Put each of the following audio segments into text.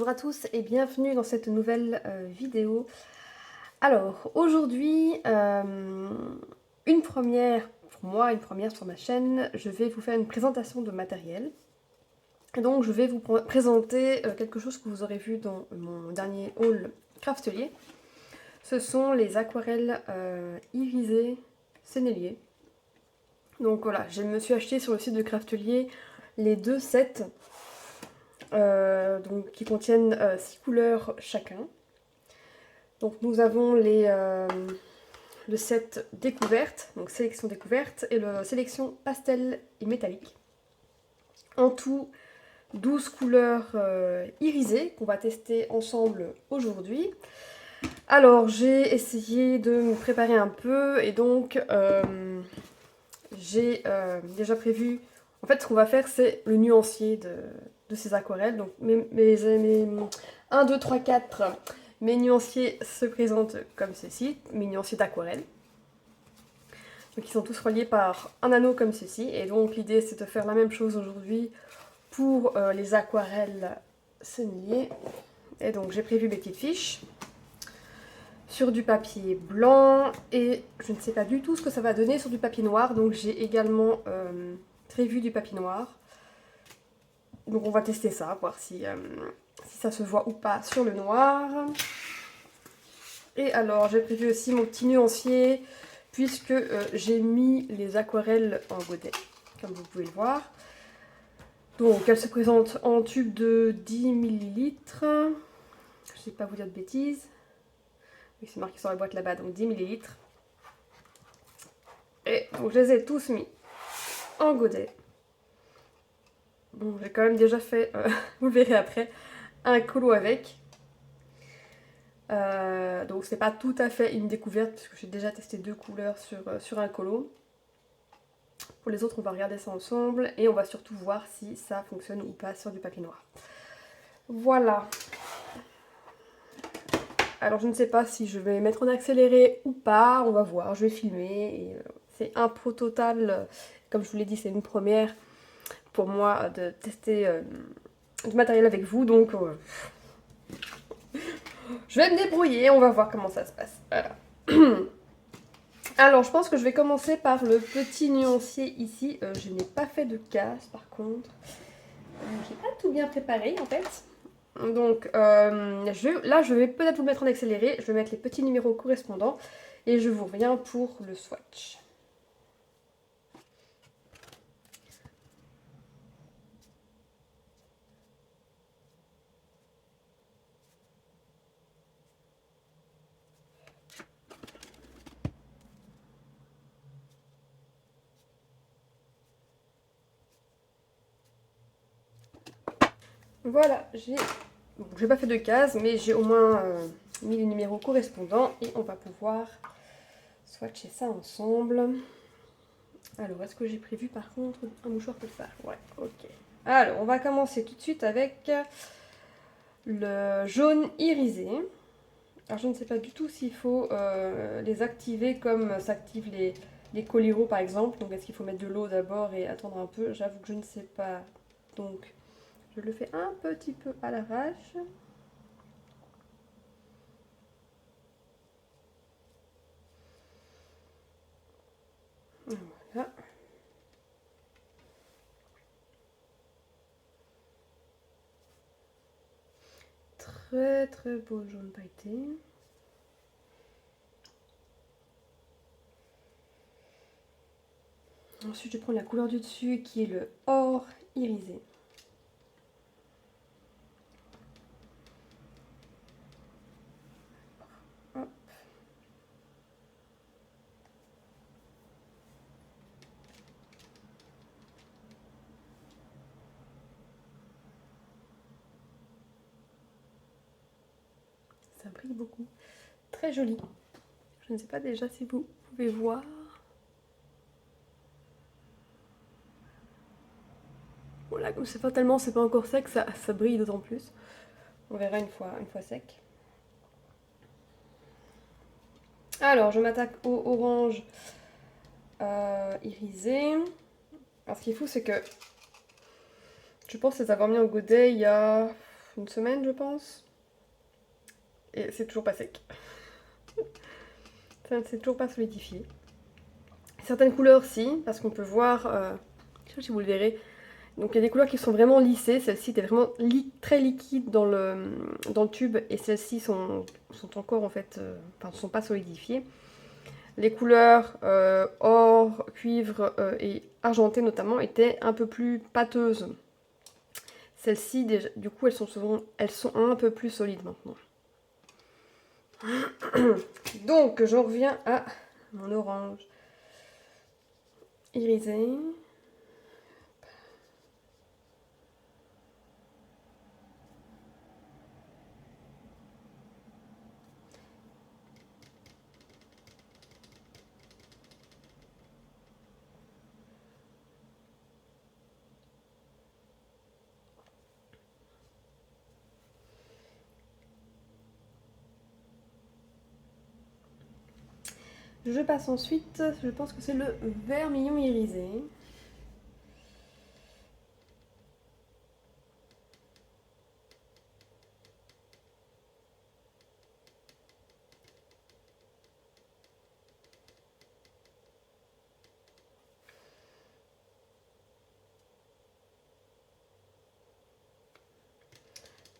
Bonjour à tous et bienvenue dans cette nouvelle vidéo. Alors aujourd'hui, une première pour moi, une première sur ma chaîne, je vais vous faire une présentation de matériel. Et donc je vais vous présenter quelque chose que vous aurez vu dans mon dernier haul Craftelier. Ce sont les aquarelles irisées Sennelier. Donc voilà, je me suis acheté sur le site de Craftelier les deux sets. Donc, qui contiennent 6 couleurs chacun. Donc nous avons le set découverte, donc sélection découverte, et le sélection pastel et métallique. En tout, 12 couleurs irisées qu'on va tester ensemble aujourd'hui. Alors j'ai essayé de me préparer un peu et donc j'ai déjà prévu. En fait, ce qu'on va faire, c'est le nuancier de ces aquarelles. Donc mes 1, 2, 3, 4, mes nuanciers se présentent comme ceci, mes nuanciers d'aquarelle. Donc ils sont tous reliés par un anneau comme ceci. Et donc l'idée, c'est de faire la même chose aujourd'hui pour les aquarelles Sennelier. Et donc j'ai prévu mes petites fiches sur du papier blanc et je ne sais pas du tout ce que ça va donner sur du papier noir, donc j'ai également prévu du papier noir. Donc on va tester ça, voir si ça se voit ou pas sur le noir. Et alors j'ai prévu aussi mon petit nuancier puisque j'ai mis les aquarelles en godet, comme vous pouvez le voir. Donc elles se présentent en tube de 10 ml. Je ne sais pas vous dire de bêtises. Oui, c'est marqué sur la boîte là-bas, donc 10 ml. Et donc je les ai tous mis en godet. Bon, j'ai quand même déjà fait, vous verrez après, un colo avec. Donc c'est pas tout à fait une découverte parce que j'ai déjà testé 2 couleurs sur un colo. Pour les autres, on va regarder ça ensemble et on va surtout voir si ça fonctionne ou pas sur du papier noir. Voilà. Alors je ne sais pas si je vais mettre en accéléré ou pas, on va voir, je vais filmer. Et c'est un pro total, comme je vous l'ai dit, c'est une première pour moi de tester du matériel avec vous, donc je vais me débrouiller, on va voir comment ça se passe. Voilà. Alors je pense que je vais commencer par le petit nuancier ici. Je n'ai pas fait de casse par contre. J'ai pas tout bien préparé en fait. Donc là je vais peut-être vous mettre en accéléré, je vais mettre les petits numéros correspondants et je vous reviens pour le swatch. Voilà, j'ai pas fait de case, mais j'ai au moins mis les numéros correspondants et on va pouvoir swatcher ça ensemble. Alors, est-ce que j'ai prévu par contre un mouchoir quelque part? Ouais, ok. Alors, on va commencer tout de suite avec le jaune irisé. Alors, je ne sais pas du tout s'il faut les activer comme s'activent les coliraux par exemple. Donc, est-ce qu'il faut mettre de l'eau d'abord et attendre un peu? J'avoue que je ne sais pas. Donc, je le fais un petit peu à l'arrache. Voilà. Très très beau jaune pailleté. Ensuite, je prends la couleur du dessus qui est le or irisé. Hop. Ça brille beaucoup. Très joli. Je ne sais pas déjà si vous pouvez voir. Voilà, comme c'est pas tellement, c'est pas encore sec, ça brille d'autant plus. On verra une fois sec. Alors, je m'attaque au orange irisé. Alors, ce qui est fou, c'est que je pense les avoir mis en godet il y a une semaine, je pense. Et c'est toujours pas sec. Ça ne s'est toujours pas solidifié. Certaines couleurs, si, parce qu'on peut voir, je sais pas si vous le verrez, donc il y a des couleurs qui sont vraiment lissées, celle-ci était vraiment très liquide dans le tube, et celles-ci sont encore en fait, enfin ne sont pas solidifiées. Les couleurs or, cuivre et argenté notamment étaient un peu plus pâteuses. Celles-ci, du coup, elles sont un peu plus solides maintenant. Donc, j'en reviens à mon orange irisé. Je passe ensuite, je pense que c'est le vermillon irisé.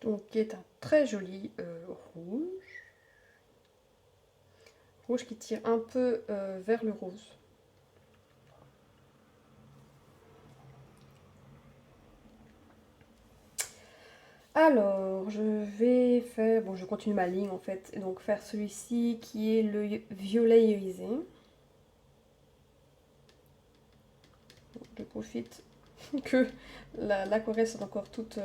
Donc, qui est un très joli rouge. Rouge qui tire un peu vers le rose. Alors, je vais faire, bon, je continue ma ligne en fait, et donc faire celui-ci qui est le violet irisé. Je profite que l'aquarelle soit encore toute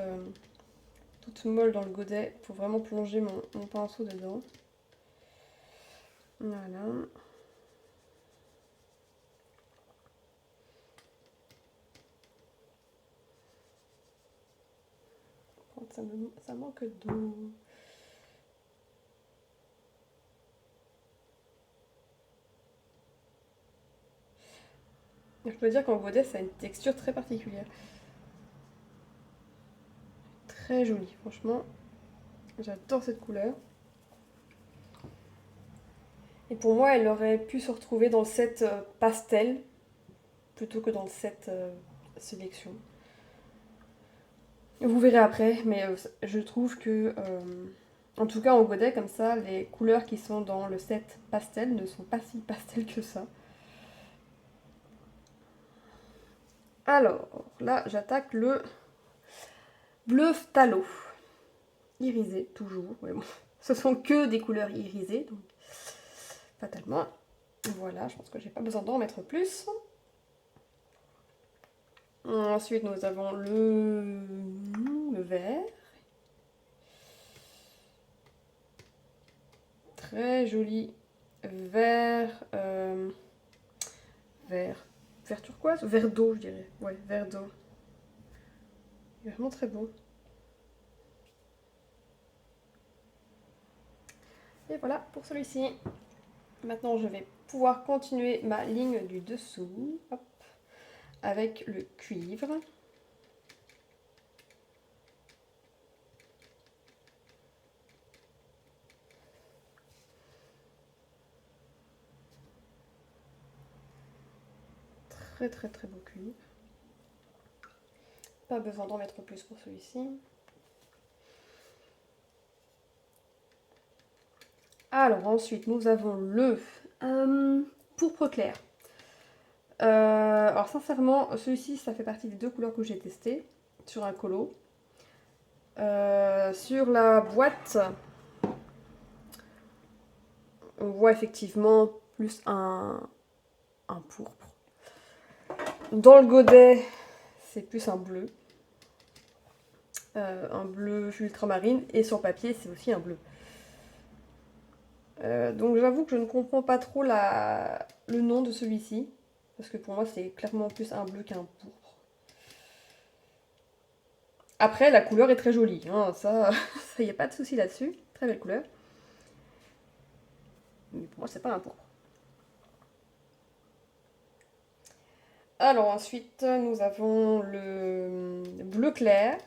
molle dans le godet pour vraiment plonger mon pinceau dedans. Voilà. Ça manque d'eau. Je peux dire qu'en godet, ça a une texture très particulière. Très jolie, franchement. J'adore cette couleur. Et pour moi, elle aurait pu se retrouver dans le set pastel plutôt que dans le set sélection. Vous verrez après, mais je trouve que, en tout cas en godet comme ça, les couleurs qui sont dans le set pastel ne sont pas si pastel que ça. Alors, là, j'attaque le bleu phthalo. Irisé, toujours. Mais bon, ce sont que des couleurs irisées, donc fatalement. Voilà, je pense que j'ai pas besoin d'en mettre plus. Ensuite, nous avons le vert. Très joli vert, vert turquoise, vert d'eau, je dirais. Ouais, vert d'eau. Il est vraiment très beau. Et voilà pour celui-ci. Maintenant, je vais pouvoir continuer ma ligne du dessous. Hop, avec le cuivre. Très très très beau cuivre. Pas besoin d'en mettre plus pour celui-ci. Alors ensuite, nous avons le pourpre clair. Alors sincèrement, celui-ci, ça fait partie des deux couleurs que j'ai testées sur un colo. Sur la boîte, on voit effectivement plus un pourpre. Dans le godet, c'est plus un bleu ultramarine, et sur papier, c'est aussi un bleu. Donc j'avoue que je ne comprends pas trop le nom de celui-ci, parce que pour moi, c'est clairement plus un bleu qu'un pourpre. Après, la couleur est très jolie, hein, ça, y a pas de souci là-dessus. Très belle couleur. Mais pour moi, c'est pas un pourpre. Alors ensuite, nous avons le bleu clair.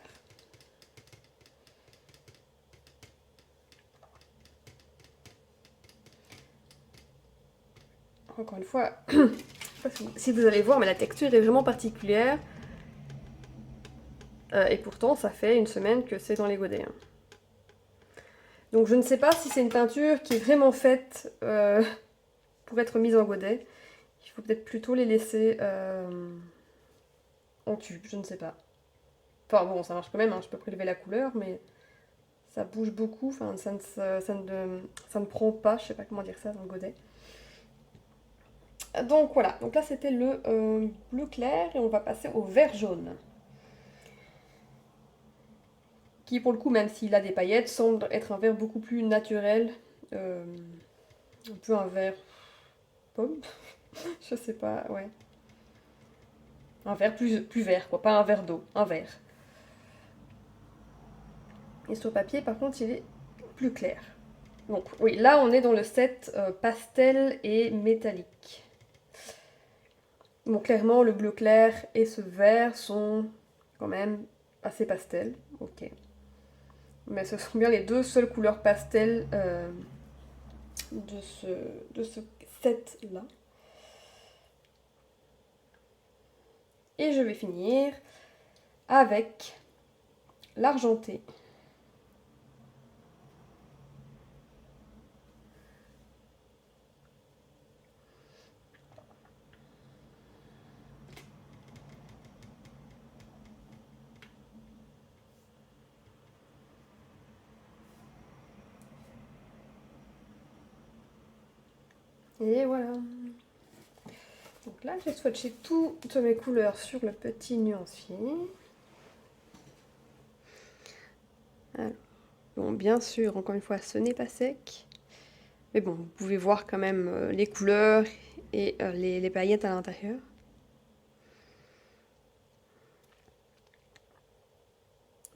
encore une fois, je sais pas si vous allez voir, mais la texture est vraiment particulière. Et pourtant, ça fait une semaine que c'est dans les godets. Hein. Donc je ne sais pas si c'est une peinture qui est vraiment faite pour être mise en godet. Il faut peut-être plutôt les laisser en tube, je ne sais pas. Enfin bon, ça marche quand même, hein, je peux prélever la couleur, mais ça bouge beaucoup, enfin, ça ne prend pas, je sais pas comment dire ça dans le godet. Donc voilà, donc là c'était le bleu clair et on va passer au vert jaune. Qui pour le coup, même s'il a des paillettes, semble être un vert beaucoup plus naturel. Un peu un vert pomme, je sais pas, ouais. Un vert plus vert, quoi, pas un verre d'eau, un vert. Et sur papier, par contre, il est plus clair. Donc oui, là on est dans le set pastel et métallique. Bon, clairement, le bleu clair et ce vert sont quand même assez pastel, ok. Mais ce sont bien les deux seules couleurs pastel de ce set-là. Et je vais finir avec l'argenté. Et voilà. Donc là, j'ai swatché toutes mes couleurs sur le petit nuancier. Alors, bon, bien sûr, encore une fois, ce n'est pas sec. Mais bon, vous pouvez voir quand même les couleurs et les paillettes à l'intérieur.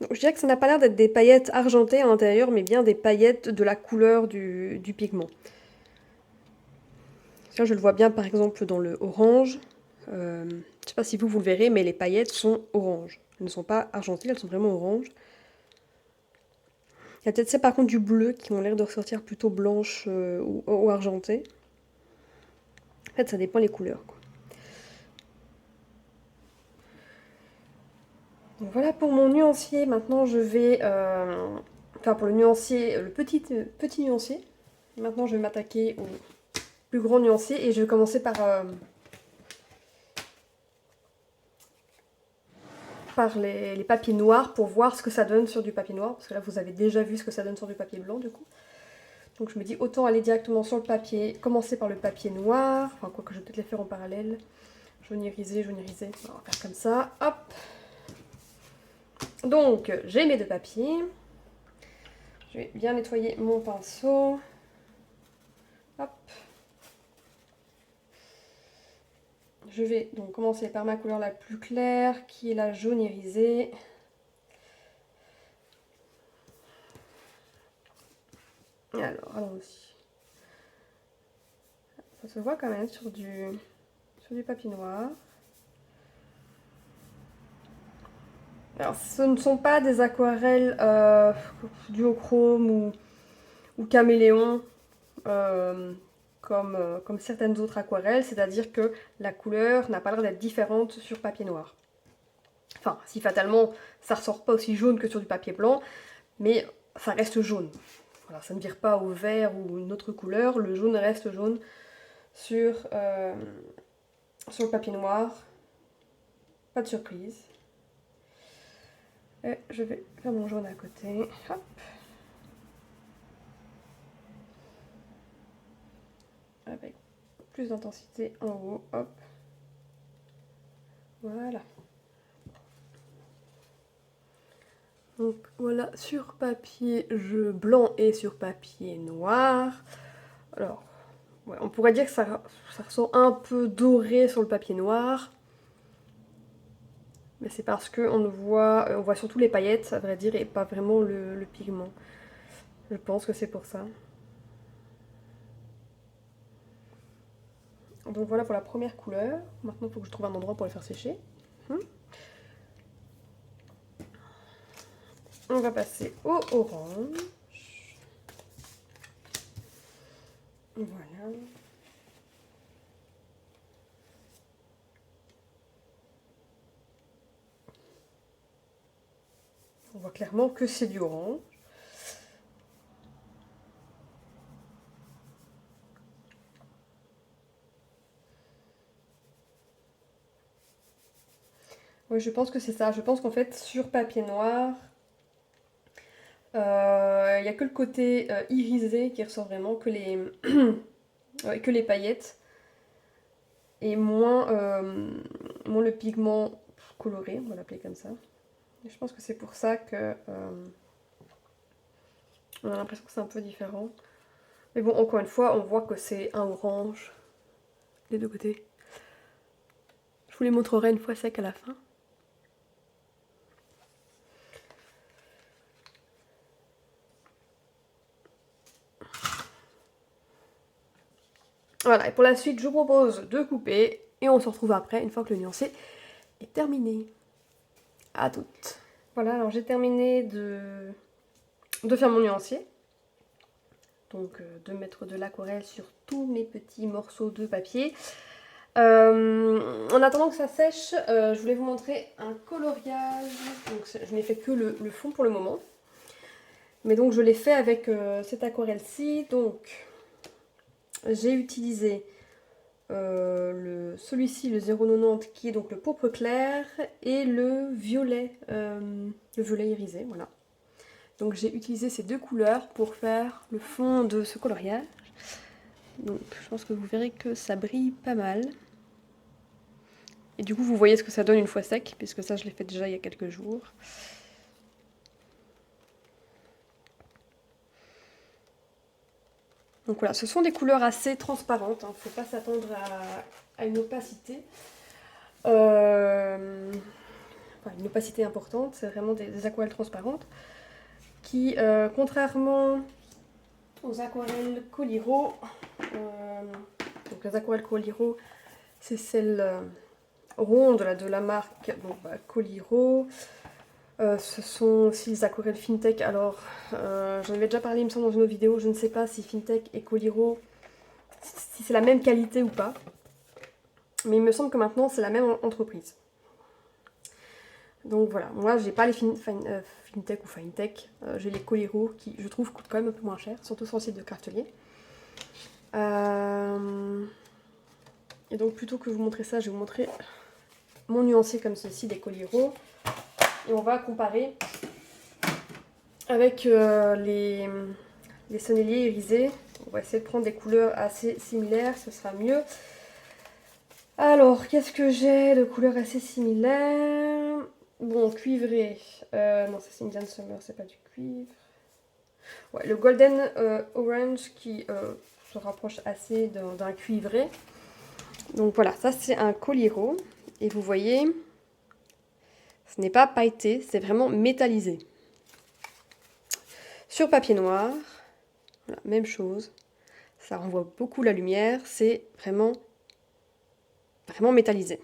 Donc, je dirais que ça n'a pas l'air d'être des paillettes argentées à l'intérieur, mais bien des paillettes de la couleur du pigment. Ça, je le vois bien par exemple dans le orange. Je ne sais pas si vous le verrez, mais les paillettes sont oranges. Elles ne sont pas argentées, elles sont vraiment oranges. Il y a peut-être ça par contre du bleu qui ont l'air de ressortir plutôt blanches ou argentées. En fait, ça dépend les couleurs, quoi. Donc voilà pour mon nuancier. Maintenant, je vais... enfin, pour le nuancier, le petit nuancier. Maintenant, je vais m'attaquer au plus grand nuancier et je vais commencer par les papiers noirs pour voir ce que ça donne sur du papier noir. Parce que là, vous avez déjà vu ce que ça donne sur du papier blanc, du coup. Donc je me dis, autant aller directement sur le papier, commencer par le papier noir. Enfin, quoi que je vais peut-être les faire en parallèle. Jaunirisé. On va faire comme ça. Hop. Donc, j'ai mes deux papiers. Je vais bien nettoyer mon pinceau. Hop. Je vais donc commencer par ma couleur la plus claire, qui est la jaune irisée. Alors, allons-y. Ça se voit quand même sur du papier noir. Alors, ce ne sont pas des aquarelles duochrome ou caméléon comme certaines autres aquarelles, c'est-à-dire que la couleur n'a pas l'air d'être différente sur papier noir. Enfin, si fatalement ça ressort pas aussi jaune que sur du papier blanc, mais ça reste jaune. Voilà, ça ne vire pas au vert ou une autre couleur, le jaune reste jaune sur le papier noir. Pas de surprise. Et je vais faire mon jaune à côté. Hop. Avec plus d'intensité en haut. Hop. Voilà. Donc voilà, sur papier blanc et sur papier noir. Alors, ouais, on pourrait dire que ça ressort un peu doré sur le papier noir. Mais c'est parce qu'on voit surtout les paillettes, à vrai dire, et pas vraiment le pigment. Je pense que c'est pour ça. Donc voilà pour la première couleur. Maintenant, il faut que je trouve un endroit pour les faire sécher. On va passer au orange. Voilà. On voit clairement que c'est du orange. Oui, je pense que c'est ça. Je pense qu'en fait, sur papier noir, il n'y a que le côté irisé qui ressort vraiment, ouais, que les paillettes, et moins le pigment coloré, on va l'appeler comme ça. Et je pense que c'est pour ça que on a l'impression que c'est un peu différent. Mais bon, encore une fois, on voit que c'est un orange des deux côtés. Je vous les montrerai une fois sec à la fin. Voilà, et pour la suite, je vous propose de couper et on se retrouve après, une fois que le nuancé est terminé. À toutes. Voilà, alors j'ai terminé de faire mon nuancier. Donc de mettre de l'aquarelle sur tous mes petits morceaux de papier. En attendant que ça sèche, je voulais vous montrer un coloriage. Donc, je n'ai fait que le fond pour le moment. Mais donc je l'ai fait avec cette aquarelle-ci. Donc j'ai utilisé celui-ci, le 0,90, qui est donc le pourpre clair, et le violet irisé, voilà. Donc j'ai utilisé ces deux couleurs pour faire le fond de ce coloriage. Donc je pense que vous verrez que ça brille pas mal. Et du coup vous voyez ce que ça donne une fois sec, puisque ça je l'ai fait déjà il y a quelques jours. Donc voilà, ce sont des couleurs assez transparentes, il ne faut pas s'attendre à une opacité. Une opacité importante, c'est vraiment des aquarelles transparentes qui, contrairement aux aquarelles Coliro, donc les aquarelles Coliro, c'est celles rondes là, de la marque Coliro. Ce sont aussi les aquarelles Fintech. Alors, j'en avais déjà parlé, il me semble, dans une autre vidéo. Je ne sais pas si Fintech et Coliro, si c'est la même qualité ou pas. Mais il me semble que maintenant, c'est la même entreprise. Donc voilà, moi, j'ai pas les Fintech ou Fintech. J'ai les Coliro qui, je trouve, coûtent quand même un peu moins cher, surtout sur le site de Craftelier. Et donc, plutôt que vous montrer ça, je vais vous montrer mon nuancier comme ceci des Coliro. Et on va comparer avec les sonneliers irisés. On va essayer de prendre des couleurs assez similaires, ce sera mieux. Alors, qu'est-ce que j'ai de couleurs assez similaires? Bon, cuivré. Non, ça c'est Indian Summer, c'est pas du cuivre. Ouais, le Golden Orange qui se rapproche assez d'un cuivré. Donc voilà, ça c'est un Coliro. Et vous voyez, ce n'est pas pailleté, c'est vraiment métallisé. Sur papier noir, voilà, même chose. Ça renvoie beaucoup la lumière, c'est vraiment métallisé.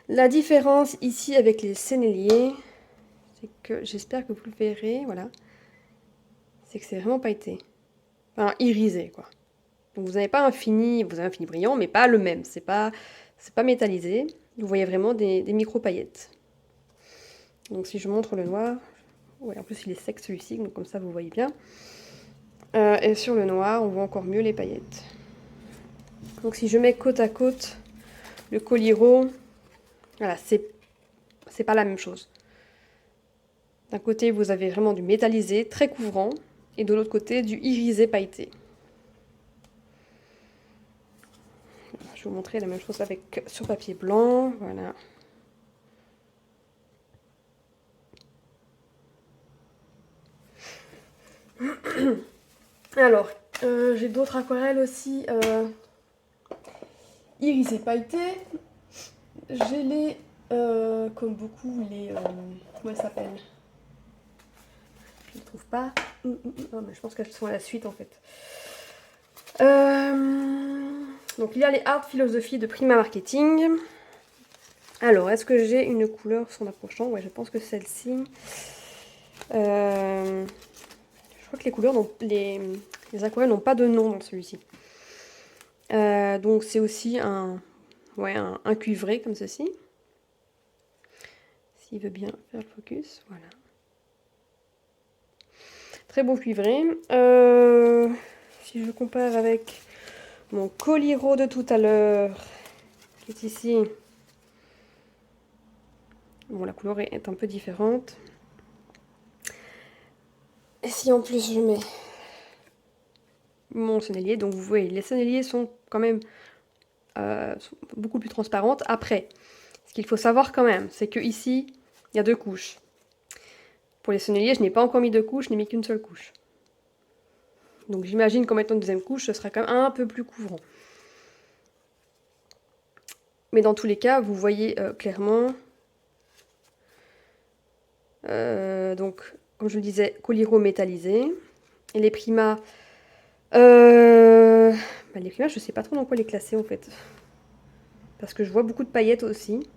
La différence ici avec les senneliers, c'est que, j'espère que vous le verrez, voilà, c'est que c'est vraiment pailleté. Enfin, irisé, quoi. Donc vous n'avez pas un fini, vous avez un fini brillant, mais pas le même. C'est pas métallisé. Vous voyez vraiment des micro-paillettes. Donc si je montre le noir, ouais, en plus il est sec celui-ci, donc comme ça vous voyez bien. Et sur le noir, on voit encore mieux les paillettes. Donc si je mets côte à côte le Coliro, voilà, c'est pas la même chose. D'un côté, vous avez vraiment du métallisé, très couvrant, et de l'autre côté, du irisé pailleté. Je vais vous montrer la même chose sur papier blanc, voilà. Alors, j'ai d'autres aquarelles aussi irisées pailletées. J'ai comme beaucoup, comment elles s'appellent? Je ne trouve pas. Oh, mais je pense qu'elles sont à la suite en fait. Donc il y a les Art Philosophy de Prima Marketing. Alors, est-ce que j'ai une couleur s'en approchant? Ouais, je pense que celle-ci. Je crois que les couleurs, les aquarelles n'ont pas de nom dans celui-ci. Donc c'est aussi un cuivré comme ceci. S'il veut bien faire le focus, voilà. Très beau cuivré. Si je compare avec mon Coliro de tout à l'heure, qui est ici. Bon, la couleur est un peu différente. Et si en plus je mets mon sennelier, donc vous voyez, les senneliers sont quand même sont beaucoup plus transparentes. Après, ce qu'il faut savoir quand même, c'est que ici, il y a 2 couches. Pour les senneliers, je n'ai pas encore mis 2 couches, je n'ai mis qu'une seule couche. Donc j'imagine qu'en mettant une deuxième couche, ce sera quand même un peu plus couvrant. Mais dans tous les cas, vous voyez clairement. Donc, comme je le disais, Coliro métallisé. Et les Prima. Les Prima, je sais pas trop dans quoi les classer en fait. Parce que je vois beaucoup de paillettes aussi.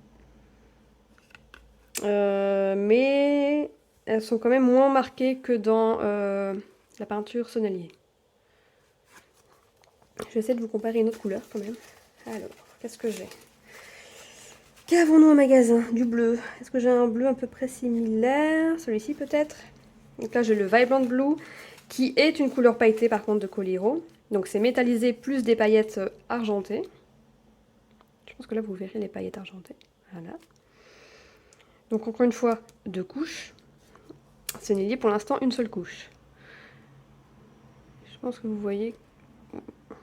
Mais elles sont quand même moins marquées que dans la peinture Sennelier. Je vais essayer de vous comparer une autre couleur quand même. Alors, qu'est-ce que j'ai? Qu'avons-nous au magasin? Du bleu. Est-ce que j'ai un bleu à peu près similaire? Celui-ci peut-être? Donc là j'ai le Vibrant Blue, qui est une couleur pailletée par contre de Coliro. Donc c'est métallisé plus des paillettes argentées. Je pense que là vous verrez les paillettes argentées. Voilà. Donc encore une fois, 2 couches. Sennelier pour l'instant une seule couche. Je pense que vous voyez...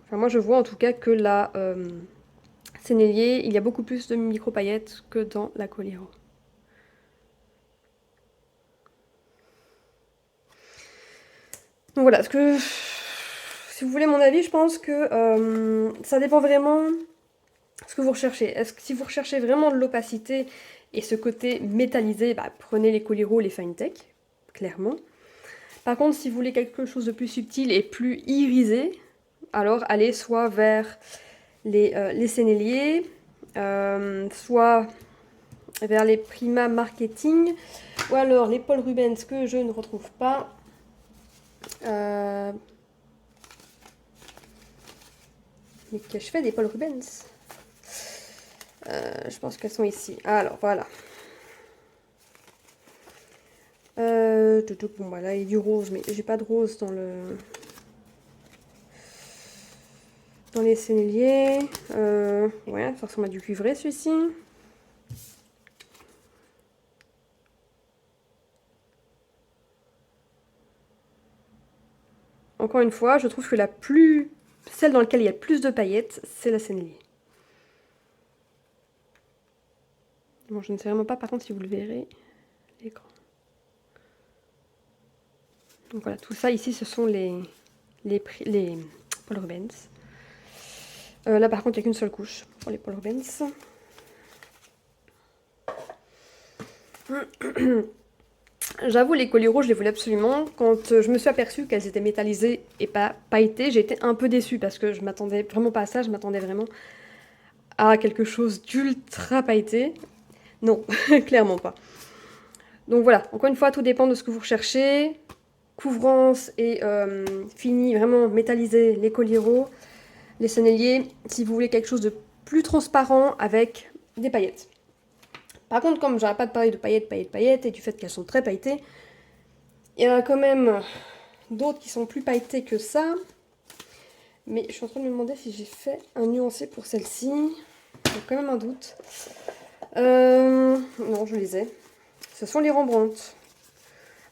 Enfin moi je vois en tout cas que la Sennelier, il y a beaucoup plus de micro-paillettes que dans la Coliro. Donc voilà, si vous voulez mon avis, je pense que ça dépend vraiment de ce que vous recherchez. Est-ce que si vous recherchez vraiment de l'opacité et ce côté métallisé, prenez les Coliro, les Finetech, clairement. Par contre, si vous voulez quelque chose de plus subtil et plus irisé, alors allez soit vers les Sennelier, soit vers les Prima Marketing, ou alors les Paul Rubens que je ne retrouve pas. Mais que je fais des Paul Rubens. Je pense qu'elles sont ici. Alors voilà. Bon bah là il y a du rose, mais j'ai pas de rose dans les Sennelier. Ouais, ça ressemble à du cuivré celui-ci. Encore une fois, je trouve que celle dans laquelle il y a le plus de paillettes, c'est la Sennelier. Bon, je ne sais vraiment pas par contre si vous le verrez, l'écran. Donc voilà, tout ça ici, ce sont les Paul Rubens. Là par contre, il n'y a qu'une seule couche pour les Paul Rubens. J'avoue, les Coliro, je les voulais absolument. Quand je me suis aperçue qu'elles étaient métallisées et pas pailletées, j'ai été un peu déçue parce que je m'attendais vraiment pas à ça, je m'attendais vraiment à quelque chose d'ultra pailleté. Non, clairement pas. Donc voilà, encore une fois, tout dépend de ce que vous recherchez. Couvrance et fini, vraiment métallisé, les Coliro, les Sennelier, si vous voulez quelque chose de plus transparent avec des paillettes. Par contre, comme j'arrête pas de parler de paillettes, et du fait qu'elles sont très pailletées, il y en a quand même d'autres qui sont plus pailletées que ça. Mais je suis en train de me demander si j'ai fait un nuancé pour celle-ci. J'ai quand même un doute. Non, je les ai. Ce sont les Rembrandt.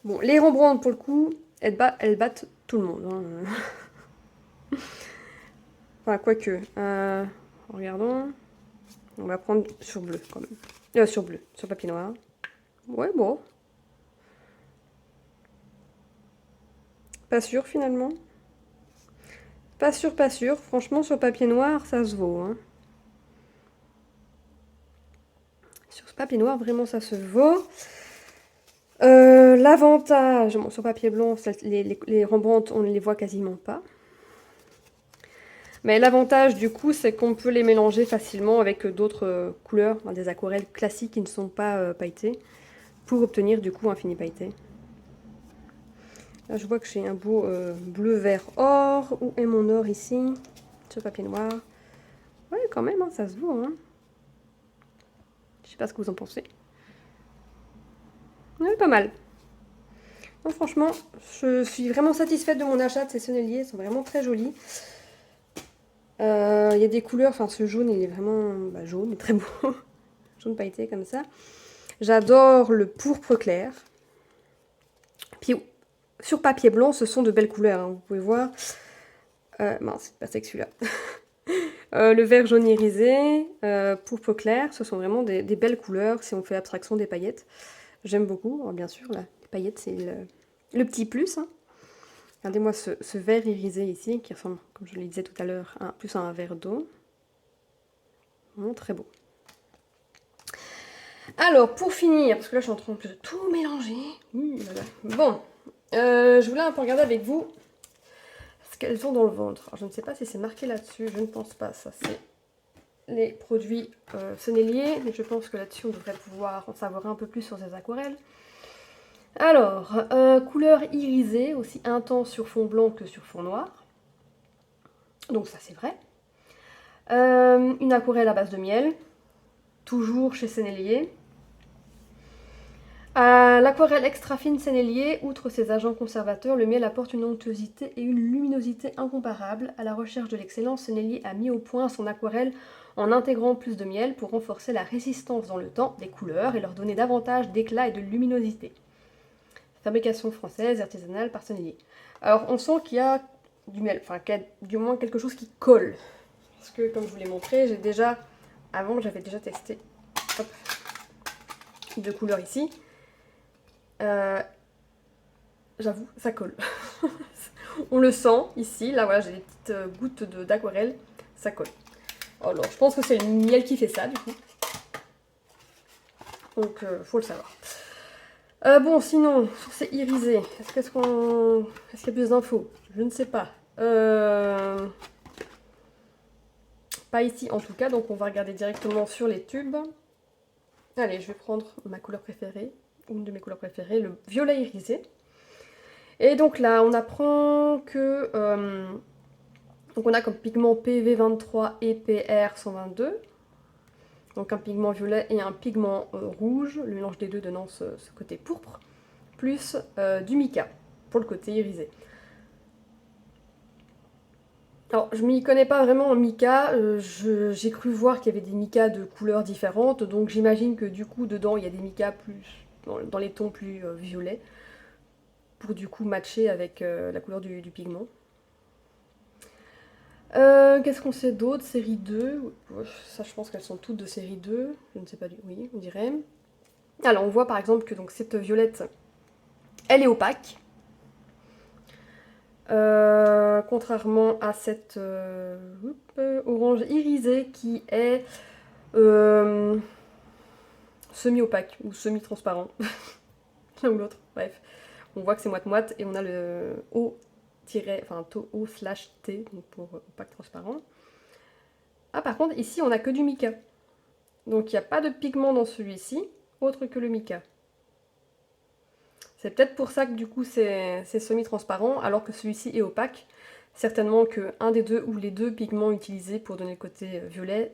Bon, les Rembrandt, pour le coup, elles battent tout le monde. Hein. Enfin, quoique. Regardons. On va prendre sur bleu, quand même. Sur bleu, sur papier noir. Ouais, bon. Pas sûr, finalement. Pas sûr, pas sûr. Franchement, sur papier noir, ça se vaut. Hein. Sur ce papier noir, vraiment, ça se vaut. L'avantage, bon, sur papier blanc, les Rembrandt, on ne les voit quasiment pas. Mais l'avantage, du coup, c'est qu'on peut les mélanger facilement avec d'autres couleurs, des aquarelles classiques qui ne sont pas pailletées, pour obtenir, du coup, un fini pailleté. Là, je vois que j'ai un beau bleu, vert, or. Où est mon or ici? Sur papier noir. Ouais, quand même, hein, ça se vaut. Hein. Je sais pas ce que vous en pensez. pas mal. Donc franchement, je suis vraiment satisfaite de mon achat de ces sonneliers, ils sont vraiment très jolis. Il y a des couleurs, enfin ce jaune il est vraiment jaune, très beau, jaune pailleté comme ça. J'adore le pourpre clair. Puis sur papier blanc, ce sont de belles couleurs, hein, vous pouvez voir. Mince, c'est pas ça que celui-là. Le vert jaune irisé, pourpre clair, ce sont vraiment des belles couleurs si on fait abstraction des paillettes. J'aime beaucoup, alors, bien sûr, là, les paillettes c'est le petit plus. Hein. Regardez-moi ce vert irisé ici, qui ressemble, comme je le disais tout à l'heure, plus à un verre d'eau. Vraiment très beau. Alors, pour finir, parce que là je suis en train de tout mélanger. Bon, je voulais un peu regarder avec vous ce qu'elles ont dans le ventre. Alors, je ne sais pas si c'est marqué là-dessus, je ne pense pas. Ça, c'est les produits sonneliers, mais je pense que là-dessus on devrait pouvoir en savoir un peu plus sur ces aquarelles. Alors, couleur irisée, aussi intense sur fond blanc que sur fond noir. Donc ça c'est vrai. Une aquarelle à base de miel, toujours chez Sennelier. L'aquarelle extra fine Sennelier, outre ses agents conservateurs, le miel apporte une onctuosité et une luminosité incomparables. À la recherche de l'excellence, Sennelier a mis au point son aquarelle en intégrant plus de miel pour renforcer la résistance dans le temps des couleurs et leur donner davantage d'éclat et de luminosité. Fabrication française, artisanale, par Sennelier. Alors on sent qu'il y a du miel, enfin qu'il y a du moins quelque chose qui colle. Parce que comme je vous l'ai montré, j'avais déjà testé deux couleurs ici. J'avoue, ça colle. On le sent ici, là voilà, j'ai des petites gouttes d'aquarelle, ça colle. Alors, je pense que c'est le miel qui fait ça du coup. Donc, faut le savoir. Bon, sinon, sur ces irisés, est-ce qu'il y a plus d'infos? Je ne sais pas. Pas ici en tout cas, donc on va regarder directement sur les tubes. Allez, je vais prendre ma couleur préférée, une de mes couleurs préférées, le violet irisé. Et donc là, on apprend que... donc on a comme pigment PV23 et PR122. Donc un pigment violet et un pigment rouge, le mélange des deux donnant ce côté pourpre, plus du mica pour le côté irisé. Alors je m'y connais pas vraiment en mica, j'ai cru voir qu'il y avait des micas de couleurs différentes, donc j'imagine que du coup dedans il y a des micas plus dans les tons plus violets, pour du coup matcher avec la couleur du pigment. Qu'est-ce qu'on sait d'autre? Série 2. Ça, je pense qu'elles sont toutes de série 2. Je ne sais pas du... Oui, on dirait. Alors, on voit par exemple que donc, cette violette, elle est opaque. Contrairement à cette orange irisée qui est semi-opaque ou semi-transparent. L'un ou l'autre, bref. On voit que c'est moite-moite et on a le O/T, donc pour opaque transparent. Ah, par contre, ici, on n'a que du mica. Donc, il n'y a pas de pigment dans celui-ci, autre que le mica. C'est peut-être pour ça que du coup, c'est semi-transparent, alors que celui-ci est opaque. Certainement qu'un des deux ou les deux pigments utilisés pour donner le côté violet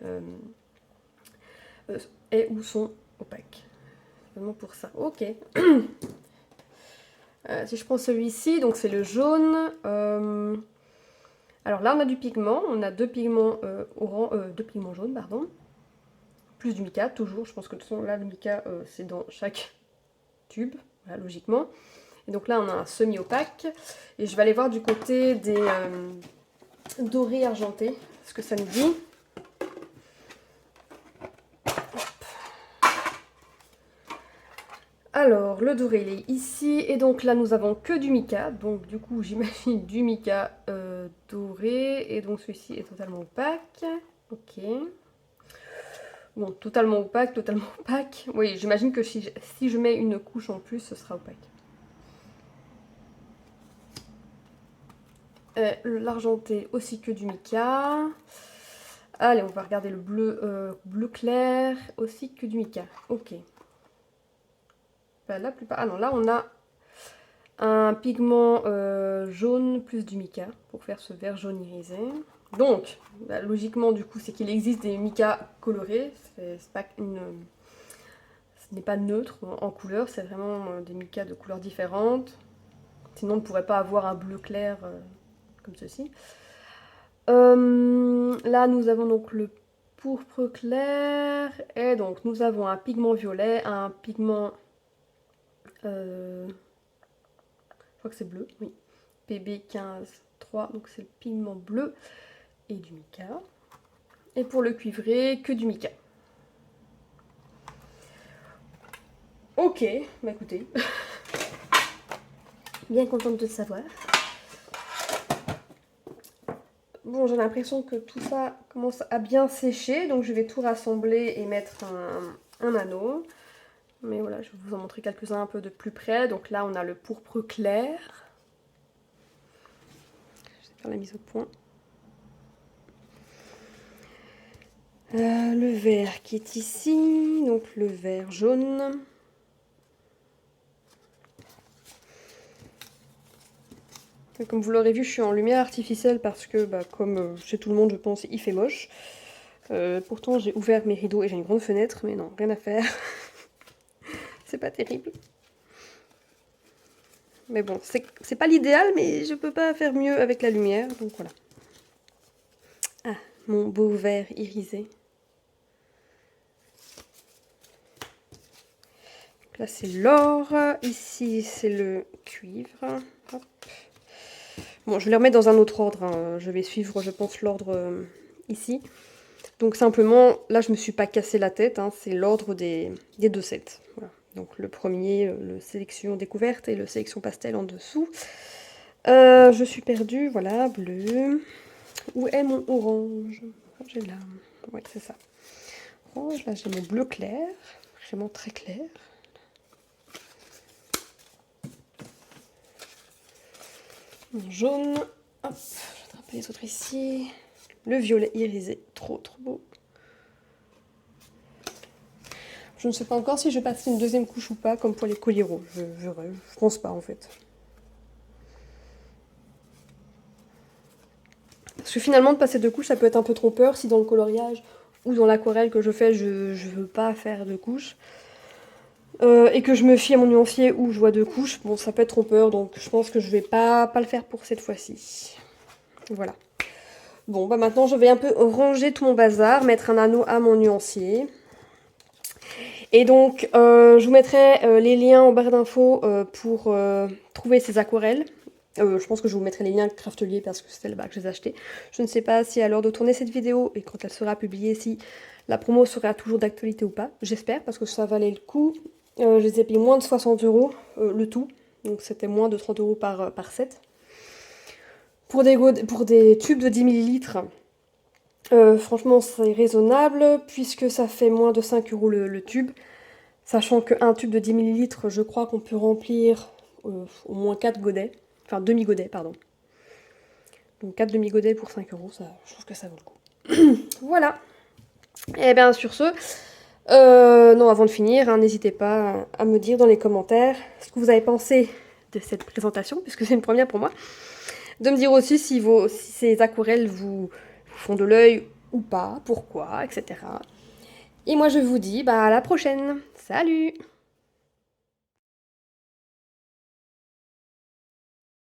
est ou sont opaques. C'est vraiment pour ça. Ok. Si je prends celui-ci, donc c'est le jaune. Alors là, on a du pigment, on a deux pigments jaunes, pardon. Plus du mica, toujours. Je pense que de toute façon, là, le mica, c'est dans chaque tube, voilà, logiquement. Et donc là, on a un semi-opaque. Et je vais aller voir du côté des dorés argentés, ce que ça nous dit. Alors, le doré, il est ici. Et donc là, nous avons que du mica. Donc du coup, j'imagine du mica doré. Et donc celui-ci est totalement opaque. Ok. Bon, totalement opaque, totalement opaque. Oui, j'imagine que si je mets une couche en plus, ce sera opaque. L'argenté aussi que du mica. Allez, on va regarder le bleu clair, aussi que du mica. Ok. Ben, la plupart... Ah non, là on a un pigment jaune plus du mica pour faire ce vert jaune irisé. Donc, logiquement, du coup, c'est qu'il existe des micas colorés. C'est pas ce n'est pas neutre en couleur, c'est vraiment des micas de couleurs différentes. Sinon on ne pourrait pas avoir un bleu clair comme ceci. Là nous avons donc le pourpre clair et donc nous avons un pigment violet, un pigment je crois que c'est bleu, oui, PB15-3, donc c'est le pigment bleu et du mica. Et pour le cuivré, que du mica. Ok, bah écoutez, bien contente de le savoir. Bon, j'ai l'impression que tout ça commence à bien sécher, donc je vais tout rassembler et mettre un anneau. Mais voilà, je vais vous en montrer quelques-uns un peu de plus près. Donc là, on a le pourpre clair. Je vais faire la mise au point. Le vert qui est ici, donc le vert jaune. Comme vous l'aurez vu, je suis en lumière artificielle parce que, comme chez tout le monde, je pense, il fait moche. Pourtant, j'ai ouvert mes rideaux et j'ai une grande fenêtre, mais non, rien à faire. C'est pas terrible. Mais bon, c'est pas l'idéal, mais je peux pas faire mieux avec la lumière, donc voilà. Ah, mon beau vert irisé. Donc là, c'est l'or. Ici, c'est le cuivre. Hop. Bon, je vais les remettre dans un autre ordre. Hein. Je vais suivre, je pense, l'ordre ici. Donc simplement, là, je me suis pas cassé la tête. Hein. C'est l'ordre des deux sets. Voilà. Donc le premier, le sélection découverte et le sélection pastel en dessous. Je suis perdue, voilà, bleu. Où est mon orange? J'ai là. Oui, c'est ça. Orange, là j'ai mon bleu clair. Vraiment très clair. Mon jaune. Hop, je vais les autres ici. Le violet irisé, trop beau. Je ne sais pas encore si je vais passer une deuxième couche ou pas, comme pour les colliers roses. Je pense pas en fait. Parce que finalement, de passer deux couches, ça peut être un peu trompeur si dans le coloriage ou dans l'aquarelle que je fais, je veux pas faire deux couches. Et que je me fie à mon nuancier où je vois deux couches, bon, ça peut être trompeur, donc je pense que je vais pas le faire pour cette fois-ci. Voilà. Bon, bah maintenant, je vais un peu ranger tout mon bazar, mettre un anneau à mon nuancier. Et donc, je vous mettrai les liens en barre d'infos pour trouver ces aquarelles. Je pense que je vous mettrai les liens Craftelier parce que c'était là-bas que je les ai achetés. Je ne sais pas si à l'heure de tourner cette vidéo et quand elle sera publiée, si la promo sera toujours d'actualité ou pas. J'espère parce que ça valait le coup. Je les ai payés moins de 60 € le tout. Donc c'était moins de 30 € par set. Pour des tubes de 10 ml, franchement c'est raisonnable puisque ça fait moins de 5 € le tube. Sachant qu'un tube de 10 ml, je crois qu'on peut remplir au moins 4 godets. Enfin, demi-godets, pardon. Donc 4 demi-godets pour 5 €, ça, je trouve que ça vaut le coup. Voilà. Et bien sur ce, non, avant de finir, hein, n'hésitez pas à me dire dans les commentaires ce que vous avez pensé de cette présentation, puisque c'est une première pour moi. De me dire aussi si ces aquarelles vous font de l'œil ou pas, pourquoi, etc. Et moi je vous dis à la prochaine. Salut!